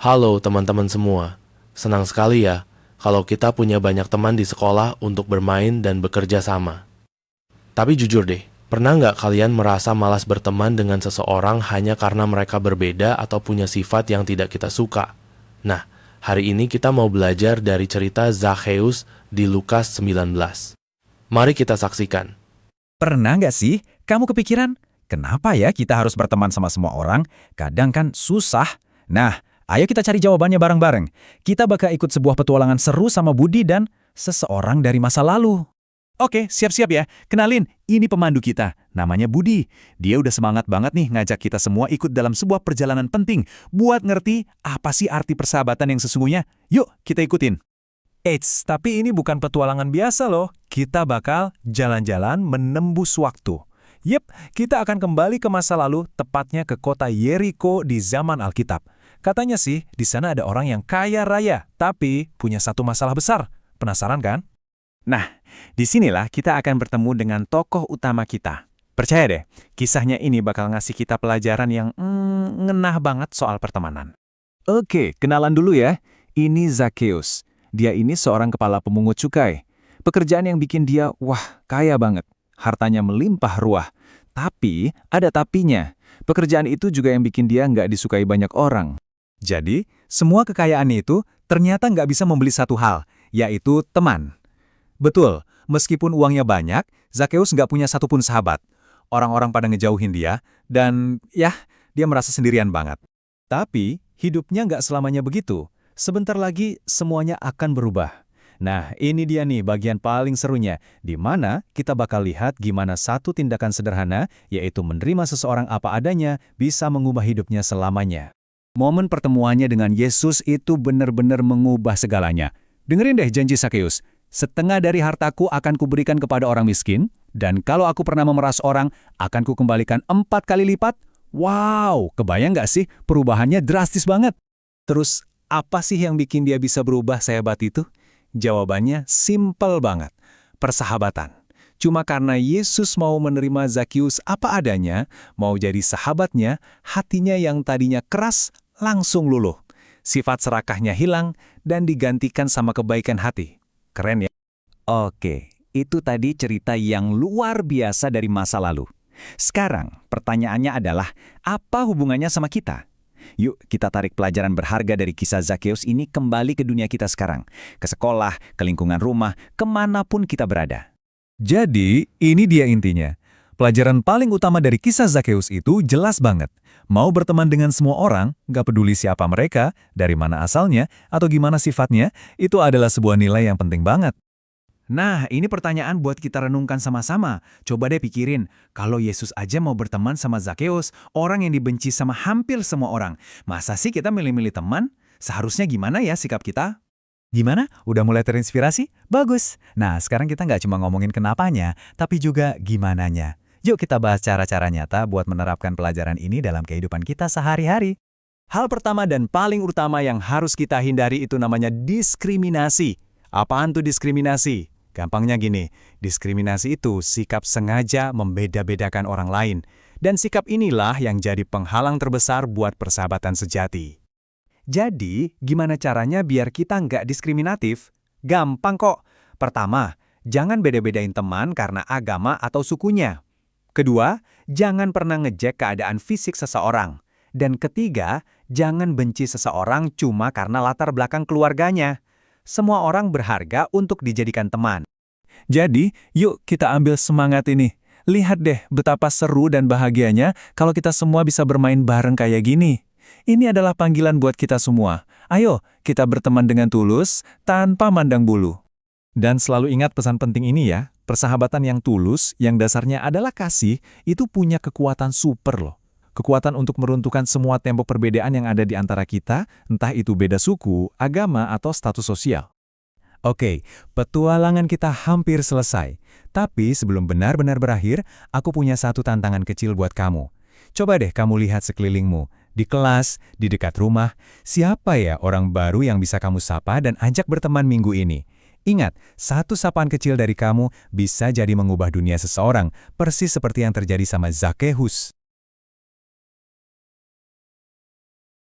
Halo teman-teman semua, senang sekali ya kalau kita punya banyak teman di sekolah untuk bermain dan bekerja sama. Tapi jujur deh, pernah nggak kalian merasa malas berteman dengan seseorang hanya karena mereka berbeda atau punya sifat yang tidak kita suka? Nah, hari ini kita mau belajar dari cerita Zakheus di Lukas 19. Mari kita saksikan. Pernah nggak sih kamu kepikiran, kenapa ya kita harus berteman sama semua orang? Kadang kan susah. Nah, ayo kita cari jawabannya bareng-bareng. Kita bakal ikut sebuah petualangan seru sama Budi dan seseorang dari masa lalu. Oke, siap-siap ya. Kenalin, ini pemandu kita. Namanya Budi. Dia udah semangat banget nih ngajak kita semua ikut dalam sebuah perjalanan penting buat ngerti apa sih arti persahabatan yang sesungguhnya. Yuk, kita ikutin. Eits, tapi ini bukan petualangan biasa loh. Kita bakal jalan-jalan menembus waktu. Yep, kita akan kembali ke masa lalu, tepatnya ke kota Yeriko di zaman Alkitab. Katanya sih, di sana ada orang yang kaya raya, tapi punya satu masalah besar. Penasaran kan? Nah, disinilah kita akan bertemu dengan tokoh utama kita. Percaya deh, kisahnya ini bakal ngasih kita pelajaran yang ngenah banget soal pertemanan. Oke, kenalan dulu ya. Ini Zakheus. Dia ini seorang kepala pemungut cukai. Pekerjaan yang bikin dia, kaya banget. Hartanya melimpah ruah. Tapi, ada tapinya. Pekerjaan itu juga yang bikin dia nggak disukai banyak orang. Jadi, semua kekayaannya itu ternyata nggak bisa membeli satu hal, yaitu teman. Betul, meskipun uangnya banyak, Zakheus nggak punya satupun sahabat. Orang-orang pada ngejauhin dia, dan dia merasa sendirian banget. Tapi, hidupnya nggak selamanya begitu. Sebentar lagi, semuanya akan berubah. Nah, ini dia nih bagian paling serunya, di mana kita bakal lihat gimana satu tindakan sederhana, yaitu menerima seseorang apa adanya, bisa mengubah hidupnya selamanya. Momen pertemuannya dengan Yesus itu benar-benar mengubah segalanya. Dengerin deh janji Zakheus. Setengah dari hartaku akan kuberikan kepada orang miskin, dan kalau aku pernah memeras orang, akan kukembalikan 4 kali lipat. Wow, kebayang nggak sih perubahannya drastis banget? Terus, apa sih yang bikin dia bisa berubah sehebat itu? Jawabannya simpel banget. Persahabatan. Cuma karena Yesus mau menerima Zakheus apa adanya, mau jadi sahabatnya, hatinya yang tadinya keras langsung luluh. Sifat serakahnya hilang dan digantikan sama kebaikan hati. Keren ya? Oke, itu tadi cerita yang luar biasa dari masa lalu. Sekarang, pertanyaannya adalah, apa hubungannya sama kita? Yuk, kita tarik pelajaran berharga dari kisah Zakheus ini kembali ke dunia kita sekarang. Ke sekolah, ke lingkungan rumah, kemanapun kita berada. Jadi, ini dia intinya. Pelajaran paling utama dari kisah Zakheus itu jelas banget. Mau berteman dengan semua orang, gak peduli siapa mereka, dari mana asalnya, atau gimana sifatnya, itu adalah sebuah nilai yang penting banget. Nah, ini pertanyaan buat kita renungkan sama-sama. Coba deh pikirin, kalau Yesus aja mau berteman sama Zakheus, orang yang dibenci sama hampir semua orang, masa sih kita milih-milih teman? Seharusnya gimana ya sikap kita? Gimana? Udah mulai terinspirasi? Bagus. Nah, sekarang kita nggak cuma ngomongin kenapanya, tapi juga gimananya. Yuk kita bahas cara-cara nyata buat menerapkan pelajaran ini dalam kehidupan kita sehari-hari. Hal pertama dan paling utama yang harus kita hindari itu namanya diskriminasi. Apaan tuh diskriminasi? Gampangnya gini, diskriminasi itu sikap sengaja membeda-bedakan orang lain. Dan sikap inilah yang jadi penghalang terbesar buat persahabatan sejati. Jadi, gimana caranya biar kita nggak diskriminatif? Gampang kok. Pertama, jangan beda-bedain teman karena agama atau sukunya. Kedua, jangan pernah ngejek keadaan fisik seseorang. Dan ketiga, jangan benci seseorang cuma karena latar belakang keluarganya. Semua orang berharga untuk dijadikan teman. Jadi, yuk kita ambil semangat ini. Lihat deh betapa seru dan bahagianya kalau kita semua bisa bermain bareng kayak gini. Ini adalah panggilan buat kita semua. Ayo, kita berteman dengan tulus, tanpa mandang bulu. Dan selalu ingat pesan penting ini ya, persahabatan yang tulus, yang dasarnya adalah kasih, itu punya kekuatan super loh. Kekuatan untuk meruntuhkan semua tembok perbedaan yang ada di antara kita, entah itu beda suku, agama, atau status sosial. Oke, petualangan kita hampir selesai. Tapi sebelum benar-benar berakhir, aku punya satu tantangan kecil buat kamu. Coba deh kamu lihat sekelilingmu, di kelas, di dekat rumah, siapa ya orang baru yang bisa kamu sapa dan ajak berteman minggu ini? Ingat, satu sapaan kecil dari kamu bisa jadi mengubah dunia seseorang, persis seperti yang terjadi sama Zakheus.